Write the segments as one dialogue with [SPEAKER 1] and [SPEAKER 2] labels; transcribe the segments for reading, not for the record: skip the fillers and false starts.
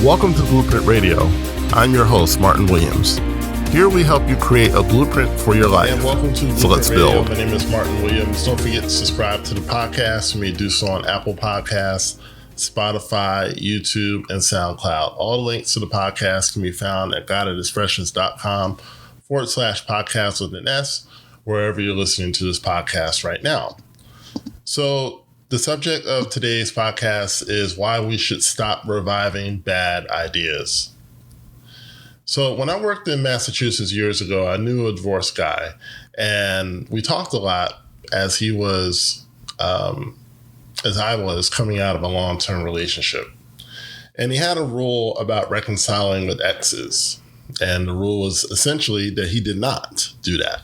[SPEAKER 1] Welcome to Blueprint Radio. I'm your host, Martin Williams. Here we help you create a blueprint for your life.
[SPEAKER 2] And welcome to Blueprint
[SPEAKER 1] So let's build.
[SPEAKER 2] Radio. My name is Martin Williams. Don't forget to subscribe to the podcast. You may do so on Apple Podcasts, Spotify, YouTube, and SoundCloud. All the links to the podcast can be found at godithisprecious.com/podcast with an S, wherever you're listening to this podcast right now. So the subject of today's podcast is why we should stop reviving bad ideas. So when I worked in Massachusetts years ago, I knew a divorced guy, and we talked a lot as he was, as I was coming out of a long-term relationship. And he had a rule about reconciling with exes. And the rule was essentially that he did not do that.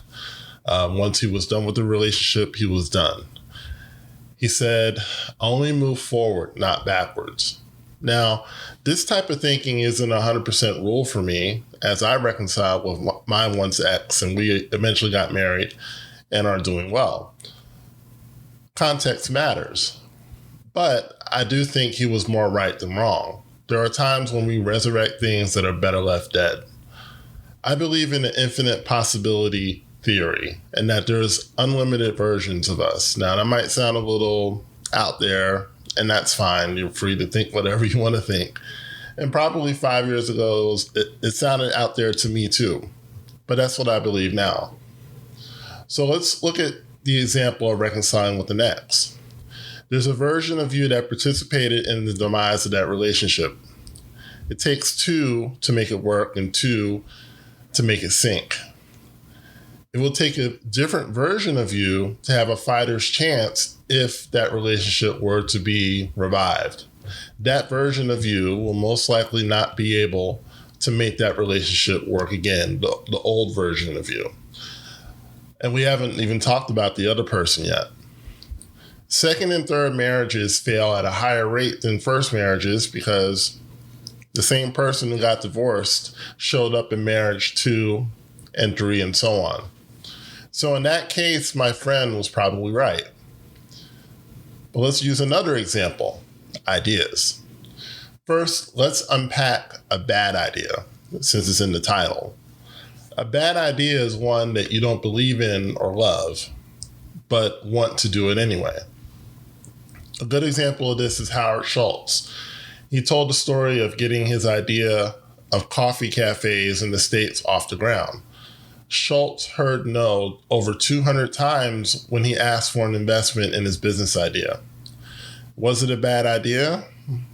[SPEAKER 2] Once he was done with the relationship, he was done. He said, only move forward, not backwards. Now, this type of thinking isn't a 100% rule for me, as I reconciled with my once ex, and we eventually got married and are doing well. Context matters, but I do think he was more right than wrong. There are times when we resurrect things that are better left dead. I believe in the infinite possibility theory, and that there's unlimited versions of us. Now, that might sound a little out there, and that's fine. You're free to think whatever you want to think. And probably 5 years ago, it sounded out there to me too. But that's what I believe now. So let's look at the example of reconciling with an ex. There's a version of you that participated in the demise of that relationship. It takes two to make it work and two to make it sink. It will take a different version of you to have a fighter's chance if that relationship were to be revived. That version of you will most likely not be able to make that relationship work again, the old version of you. And we haven't even talked about the other person yet. Second and third marriages fail at a higher rate than first marriages because the same person who got divorced showed up in marriage 2 and 3 and so on. So in that case, my friend was probably right. But let's use another example, ideas. First, let's unpack a bad idea, since it's in the title. A bad idea is one that you don't believe in or love, but want to do it anyway. A good example of this is Howard Schultz. He told the story of getting his idea of coffee cafes in the States off the ground. Schultz heard no over 200 times when he asked for an investment in his business idea. Was it a bad idea?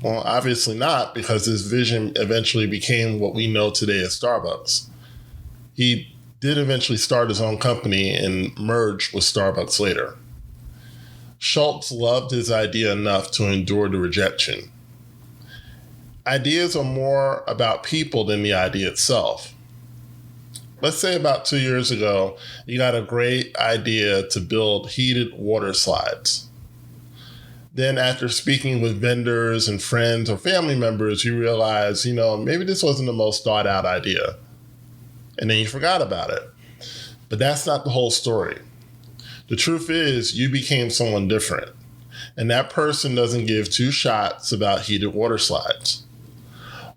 [SPEAKER 2] Well, obviously not, because his vision eventually became what we know today as Starbucks. He did eventually start his own company and merged with Starbucks later. Schultz loved his idea enough to endure the rejection. Ideas are more about people than the idea itself. Let's say about 2 years ago, you got a great idea to build heated water slides. Then after speaking with vendors and friends or family members, you realize, maybe this wasn't the most thought out idea. And then you forgot about it. But that's not the whole story. The truth is you became someone different. And that person doesn't give two shots about heated water slides.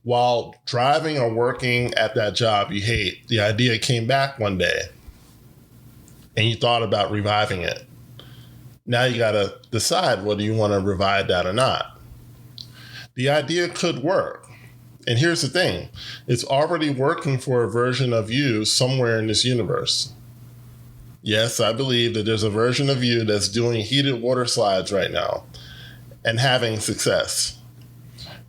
[SPEAKER 2] While driving or working at that job you hate, the idea came back one day and you thought about reviving it. Now you got to decide whether you want to revive that or not. The idea could work. And here's the thing. It's already working for a version of you somewhere in this universe. Yes, I believe that there's a version of you that's doing heated water slides right now and having success.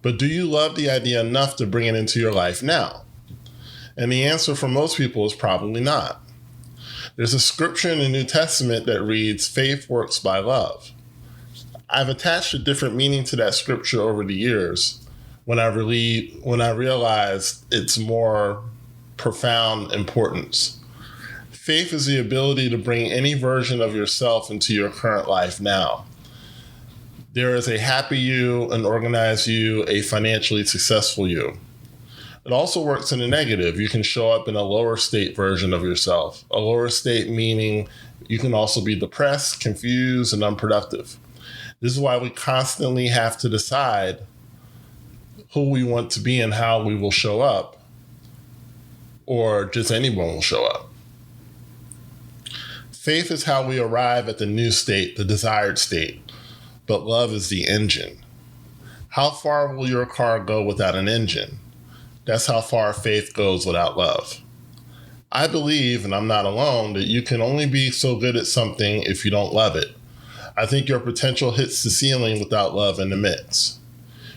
[SPEAKER 2] But do you love the idea enough to bring it into your life now? And the answer for most people is probably not. There's a scripture in the New Testament that reads, faith works by love. I've attached a different meaning to that scripture over the years when I realized its more profound importance. Faith is the ability to bring any version of yourself into your current life now. There is a happy you, an organized you, a financially successful you. It also works in the negative. You can show up in a lower state version of yourself. A lower state meaning you can also be depressed, confused, and unproductive. This is why we constantly have to decide who we want to be and how we will show up, or just anyone will show up. Faith is how we arrive at the new state, the desired state, but love is the engine. How far will your car go without an engine? That's how far faith goes without love. I believe, and I'm not alone, that you can only be so good at something if you don't love it. I think your potential hits the ceiling without love in the mix.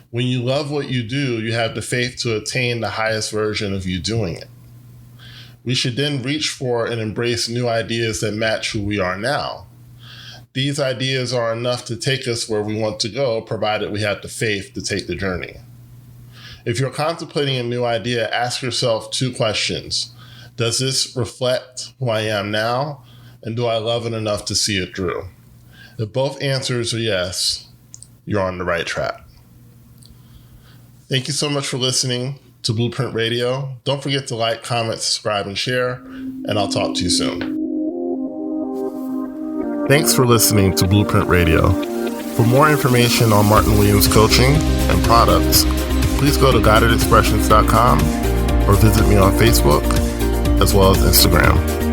[SPEAKER 2] When you love what you do, you have the faith to attain the highest version of you doing it. We should then reach for and embrace new ideas that match who we are now. These ideas are enough to take us where we want to go, provided we have the faith to take the journey. If you're contemplating a new idea, ask yourself 2 questions. Does this reflect who I am now? And do I love it enough to see it through? If both answers are yes, you're on the right track. Thank you so much for listening to Blueprint Radio. Don't forget to like, comment, subscribe, and share, and I'll talk to you soon.
[SPEAKER 1] Thanks for listening to Blueprint Radio. For more information on Martin Williams coaching and products, please go to guidedexpressions.com or visit me on Facebook as well as Instagram.